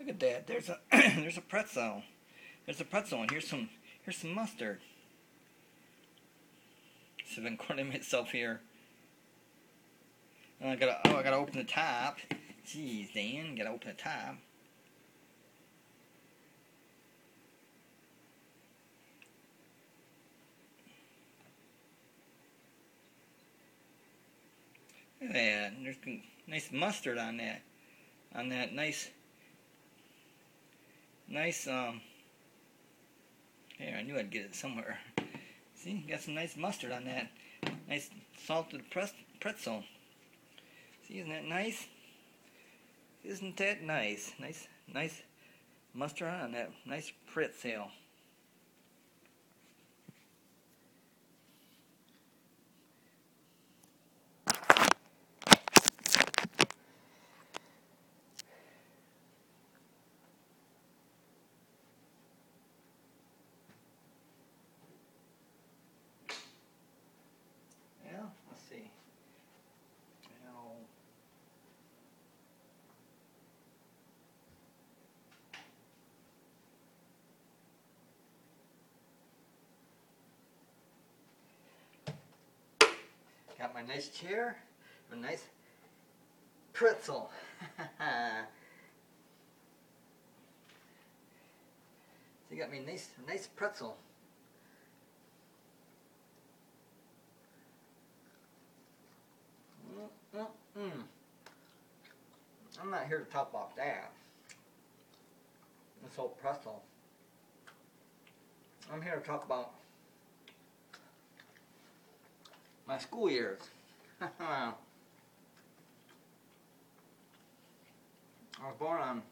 Look at that. There's a there's a pretzel. There's a pretzel, and here's some mustard. So I'm cornering myself here. And I gotta open the top. Jeez, Dan, gotta open the top. Look at that. There's nice mustard on that. On that nice. Here, I knew I'd get it somewhere. See, got some nice mustard on that. Nice salted pretzel. See, isn't that nice? Isn't that nice? Nice mustard on that nice pretzel. Yeah, let's see. Now, got my nice chair, a nice pretzel. So you got me a nice pretzel. I'm not here to talk about that. This whole pretzel. I'm here to talk about my school years. I was born on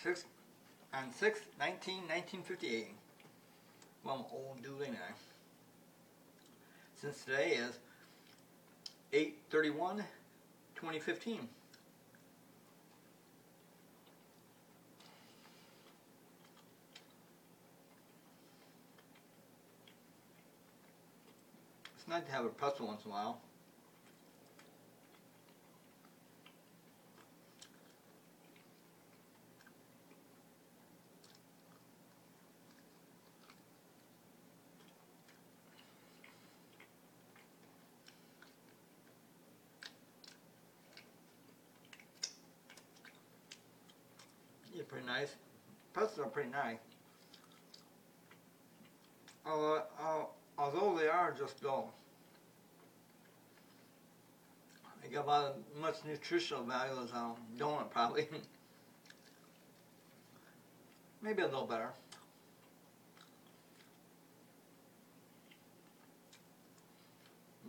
1958. Well, I'm old dude, ain't I? Since today is 8/31/2015. It's nice to have a pretzel once in a while. Yeah, pretty nice. Pretzels are pretty nice. Although they are just dough, they got about as much nutritional value as a donut, probably. Maybe a little better.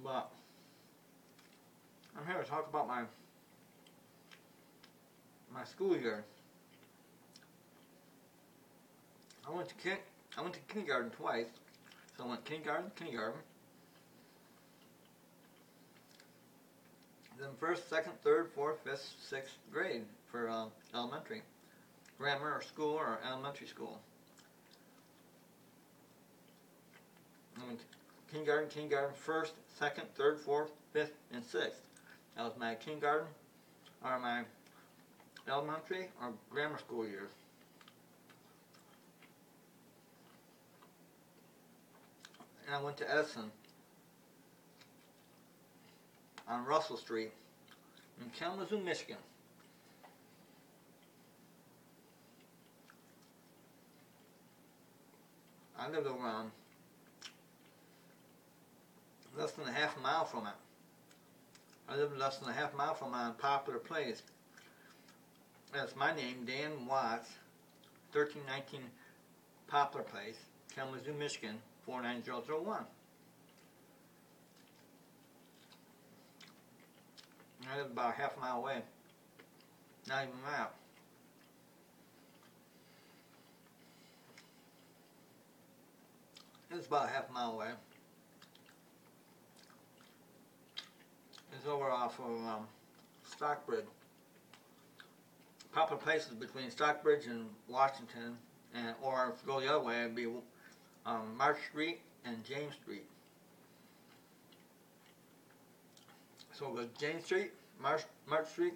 But I'm here to talk about my school year. I went to kindergarten twice. So I went kindergarten. Then first, second, third, fourth, fifth, sixth grade for elementary. Grammar school or elementary school. I went to kindergarten, first, second, third, fourth, fifth, and sixth. That was my kindergarten or my elementary or grammar school years. And I went to Edison on Russell Street in Kalamazoo, Michigan. I lived around less than a half a mile from it. I lived less than a half mile from my popular place. That's my name, Dan Watts, 1319 Poplar Place, Kalamazoo, Michigan, 49001. I live about half a mile away. Not even that. It's about half a mile away. It's over off of Stockbridge. Poplar Place is between Stockbridge and Washington, or if you go the other way, it'd be March Street and James Street. So we'll go James Street, March Street,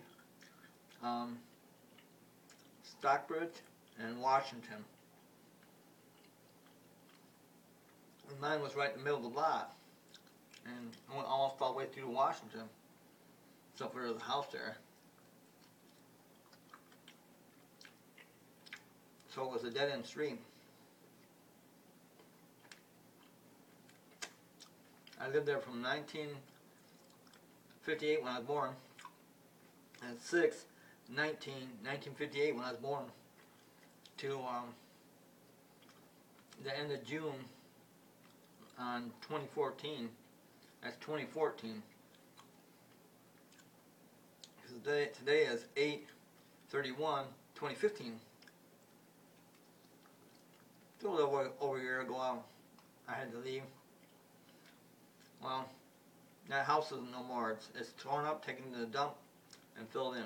Stockbridge and Washington. And mine was right in the middle of the lot. And I went almost all the way through Washington. Except for the house there. So it was a dead-end street. I lived there from 1958 when I was born, and 1958 when I was born, to the end of June on 2014. That's 2014. Today is 8/31/2015. A little over a year ago, I had to leave. Well, that house is no more. It's torn up, taken to the dump, and filled in.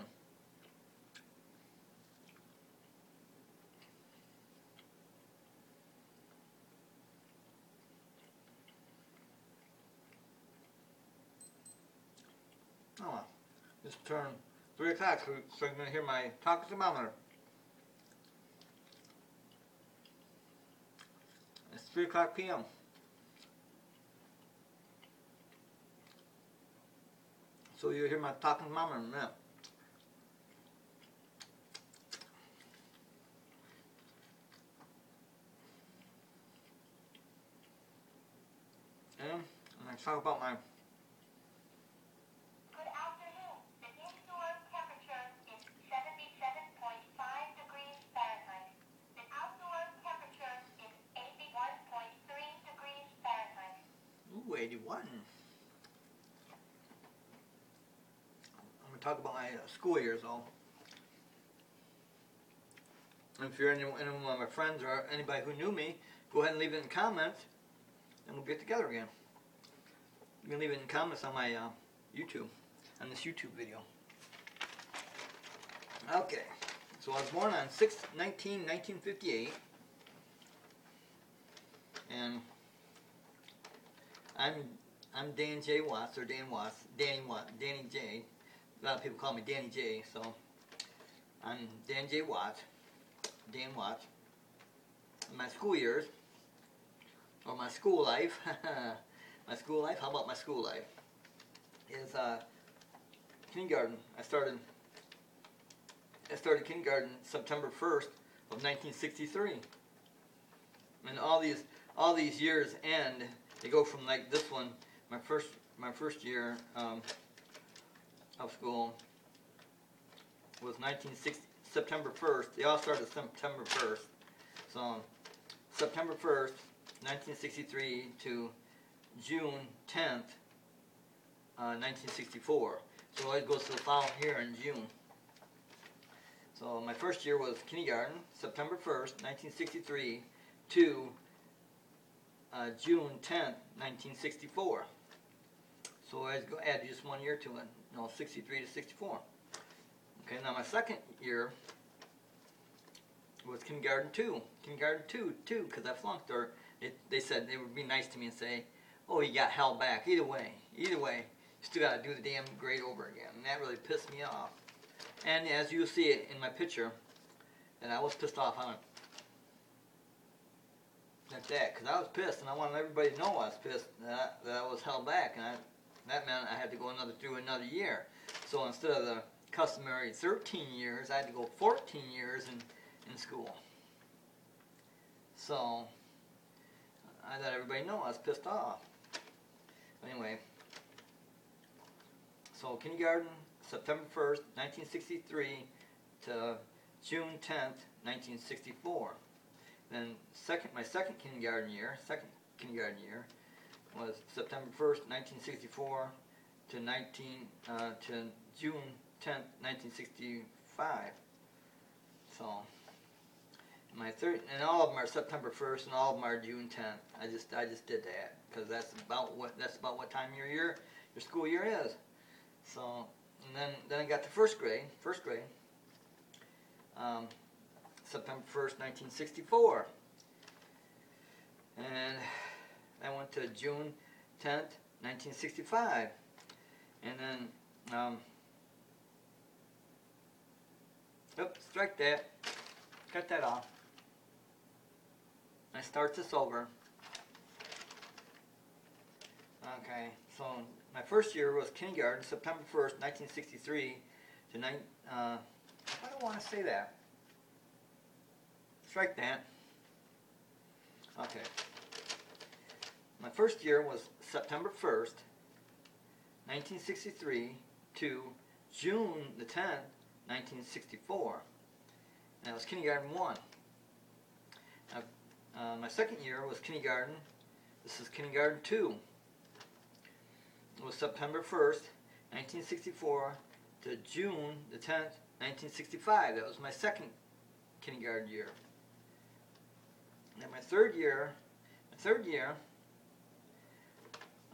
Oh well. Just turned 3 o'clock, so you're going to hear my talk thermometer. It's 3 o'clock p.m. So you'll hear my talking thermometer in a minute. And I'm going to talk about my... Good afternoon. The indoor temperature is 77.5 degrees Fahrenheit. The outdoor temperature is 81.3 degrees Fahrenheit. Ooh, 81. I'm going to talk about my school years, though. And if you're any one of my friends or anybody who knew me, go ahead and leave it in the comments, and we'll get together again. You can leave it in comments on my YouTube, on this YouTube video. Okay, so I was born on 6/19/1958, and I'm Dan J. Watts, or Dan Watts, Danny J. A lot of people call me Danny J, so I'm Dan J. Watts, Dan Watts. My school years, or my school life, my school life, how about my school life? Is kindergarten. I started kindergarten September 1st of 1963. And all these years end, they go from like this one, my first year of school was September 1st. They all started September 1st. So September 1st, 1963 to June 10th, 1964. So it goes to the following year in June. So my first year was kindergarten, September 1st, 1963 to June 10th, 1964. So I add just 1 year to it, 63 to 64. Okay, now my second year was kindergarten 2, because I flunked, or they said they would be nice to me and say, oh, you got held back. Either way, you still got to do the damn grade over again. And that really pissed me off. And as you see it in my picture, and I was pissed off on it. Like that, because I was pissed, and I wanted everybody to know I was pissed that I was held back, and that meant I had to go through another year. So instead of the customary 13 years, I had to go 14 years in school. So I let everybody know I was pissed off. Anyway, so kindergarten, September 1st, 1963 to June 10th, 1964. Then my second kindergarten year was September 1st, 1964 to June 10th, 1965. So my third, and all of them are September 1st, and all of them are June 10th. I just did that because that's about what time your school year is. So, and then I got to first grade. September 1st, 1964. And I went to June 10th, 1965. And then Oops, strike that. Cut that off. I start this over. Okay, so my first year was kindergarten, September 1st, 1963 to I don't want to say that. Strike that. Okay. My first year was September 1st, 1963 to June the 10th, 1964. And that was kindergarten 1. My second year was kindergarten. This is kindergarten 2. It was September 1st, 1964 to June the 10th, 1965. That was my second kindergarten year. And then my third year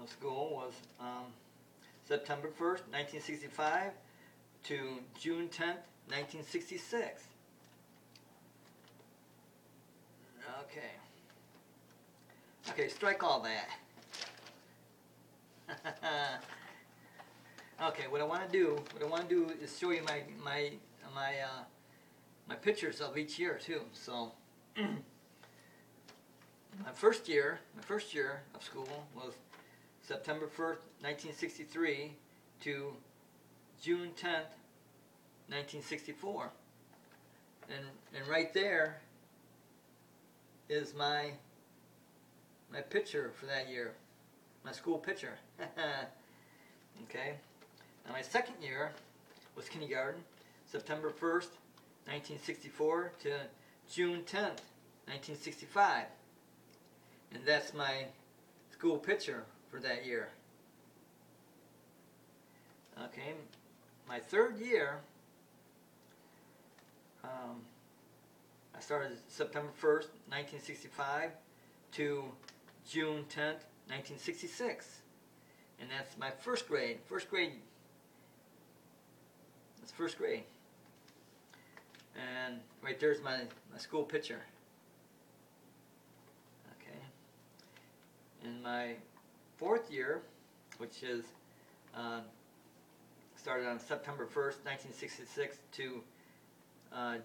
of school was September 1st, 1965 to June 10th, 1966. Okay, strike all that. Okay, what I want to do is show you my pictures of each year too. So my first year of school was September 1st, 1963 to June 10th, 1964. And right there is my picture for that year, my school picture. Okay. Now my second year was kindergarten, September 1st, 1964 to June 10th, 1965. And that's my school picture for that year. Okay. My third year, I started September 1st, 1965 to June 10th, 1966. And that's my first grade. That's first grade. And right there's my school picture. Okay. In my fourth year, which is started on September 1st, 1966 to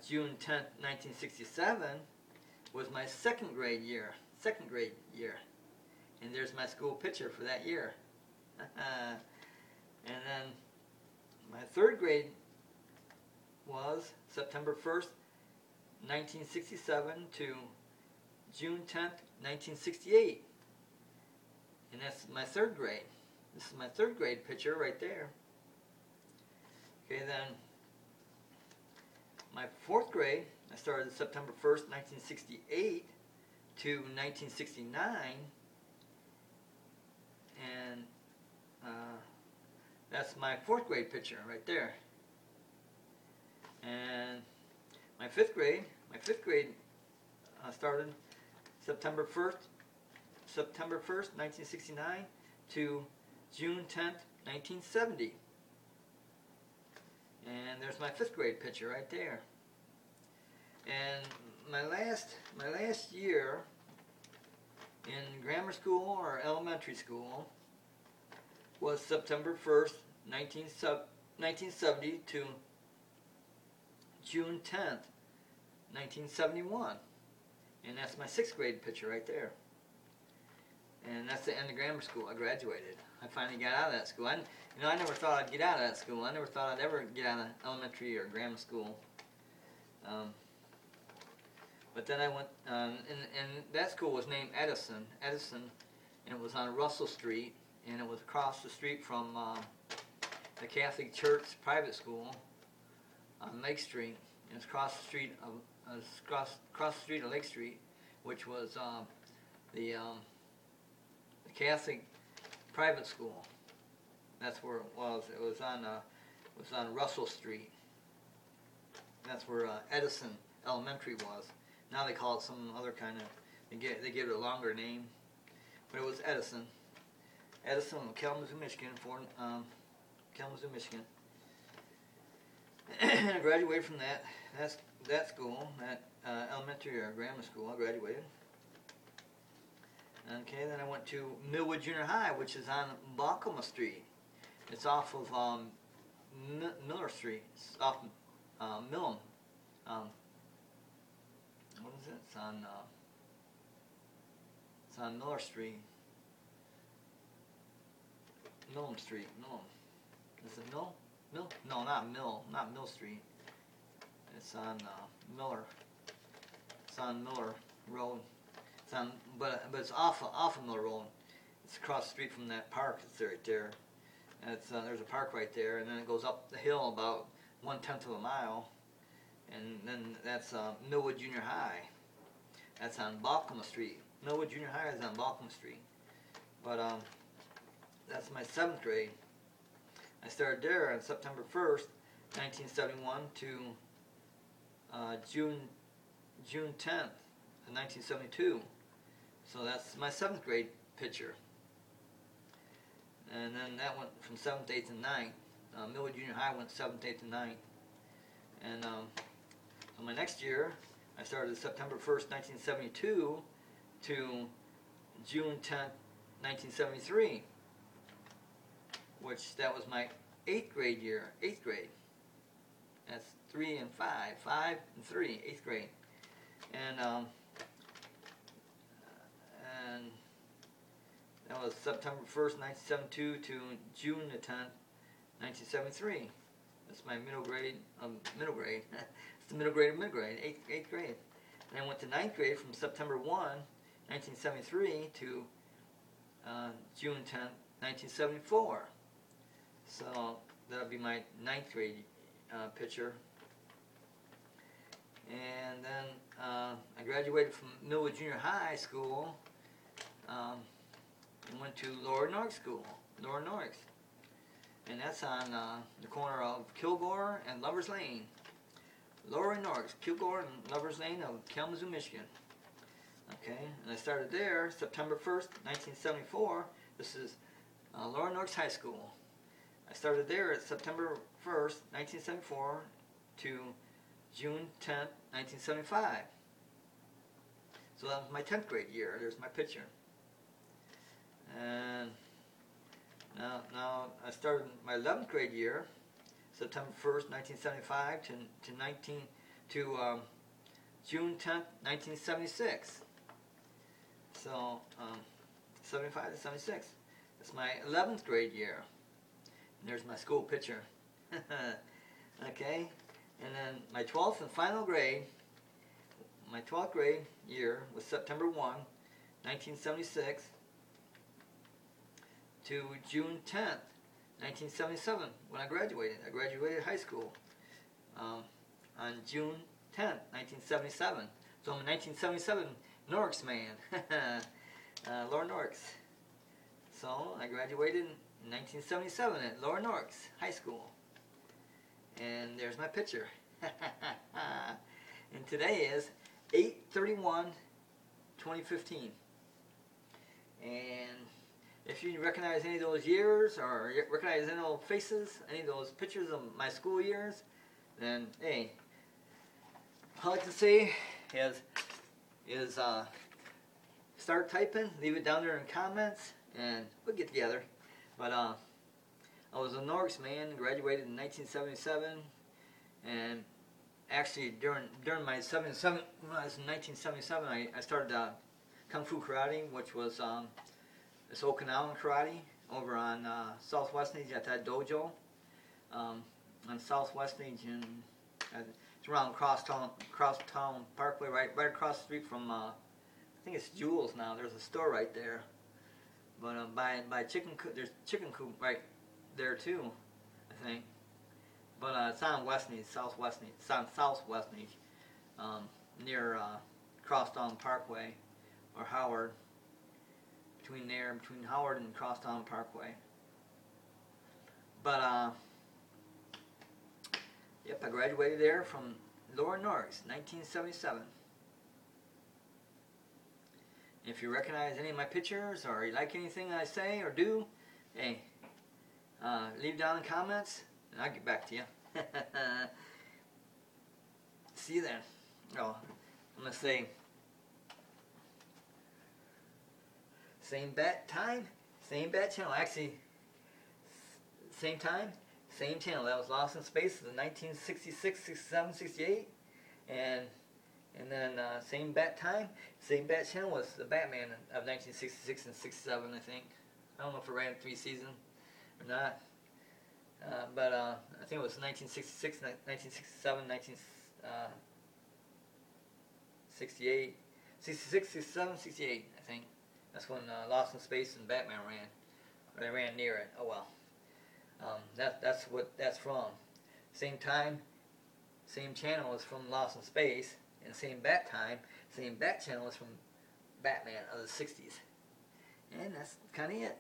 June 10th, 1967, was my second grade year. And there's my school picture for that year. And then my third grade was September 1st, 1967 to June 10th, 1968. And that's my third grade. This is my third grade picture right there. Okay, then my fourth grade, I started September 1st, 1968 to 1969. And that's my fourth grade picture right there. And my fifth grade started September 1st, 1969 to June 10th, 1970. And there's my fifth grade picture right there. And my last year in grammar school or elementary school was September 1st, 1970 to June 10th, 1971. And that's my sixth grade picture right there. And that's the end of grammar school. I graduated. I finally got out of that school. I never thought I'd get out of that school. I never thought I'd ever get out of elementary or grammar school. But then I went, and that school was named Edison, and it was on Russell Street, and it was across the street from the Catholic Church private school on Lake Street. And it's across the street of Lake Street, which was the Catholic private school. That's where it was. It was on Russell Street. That's where Edison Elementary was. Now they call it some other kind of. They give it a longer name, but it was Edison, Kalamazoo, Michigan, Kalamazoo, Michigan. And I graduated from that school, that elementary or grammar school. I graduated. Okay, then I went to Millwood Junior High, which is on Balcoma Street. It's off of Miller Street. It's off what is it? It's on Miller Street. Millam Street. Millam. Is it Mill? Mill? No, not Mill. Not Mill Street. It's on Miller. It's on Miller Road. It's on, but it's off of Miller Road. It's across the street from that park that's right there. And it's there's a park right there, and then it goes up the hill about 1/10 of a mile, and then that's Millwood Junior High. That's on Balcoma Street. Millwood Junior High is on Balcoma Street. But that's my 7th grade. I started there on September 1st, 1971 to June 10th, 1972. So that's my 7th grade picture. And then that went from 7th, 8th, and 9th. Millwood Junior High went 7th, 8th, and 9th. And so my next year, I started September 1st, 1972 to June 10th, 1973, which that was my 8th grade year, 8th grade. That's 3 and 5, 5 and 3, 8th grade. And that was September 1st, 1972 to June the 10th, 1973. That's my middle grade of middle grade. It's the middle grade of middle grade, 8th grade. And I went to 9th grade from September 1, 1973 to June 10th, 1974. So that'll be my 9th grade picture. And then I graduated from Millwood Junior High School and went to Lower North School, Lower North. And that's on the corner of Kilgore and Lovers Lane. Lower North, Kilgore and Lovers Lane of Kalamazoo, Michigan. Okay, and I started there September 1st, 1974. This is Lower North High School. I started there at September 1st, 1974 to June 10th, 1975. So that was my 10th grade year. There's my picture. And now I started my 11th grade year, September 1st, 1975 to June 10th, 1976. So 75 to 76. That's my 11th grade year. And there's my school picture. Okay, and then my 12th and final grade, my 12th grade year was September 1, 1976 to June 10th, 1977 when I graduated. I graduated high school on June 10th, 1977. So I'm a 1977 Norks man, Lower Norks. So I graduated in 1977 at Lower Norks High School. And there's my picture. And today is 8/31/2015. And if you recognize any of those years or recognize any of those faces, any of those pictures of my school years, then hey, all I like to say is start typing, leave it down there in comments, and we'll get together. But I was a Norks man, graduated in 1977, and actually during my 77, when I was in 1977, I started Kung Fu Karate, which was this Okinawan Karate over on Southwest Neige at that dojo on Southwest Neige, and it's around Crosstown Parkway, right across the street from I think it's Jewel's now. There's a store right there, but by Chicken Coop, there's Chicken Coop right there too, I think. But it's on West Neige, Southwest Neige. It's on Southwest Neige, near Crosstown Parkway or Howard. Between Howard and Crosstown Parkway. But yep, I graduated there from Lower Norks, 1977. If you recognize any of my pictures or you like anything I say or do, hey, leave down in the comments and I'll get back to you. See you then. Oh, I'm going to say same bat time, same bat channel. Actually, same time, same channel. That was Lost in Space in 1966, 67, 68. and then same bat time, same bat channel was the Batman of 1966 and 67, I think. I don't know if it ran 3 seasons or not, but I think it was 1966, 1967, 1968, 66, 67, 68, I think. That's when Lost in Space and Batman ran. Or they ran near it. Oh well. That's what that's from. Same time, same channel is from Lost in Space, and same bat time, same bat channel is from Batman of the 60s. And that's kind of it.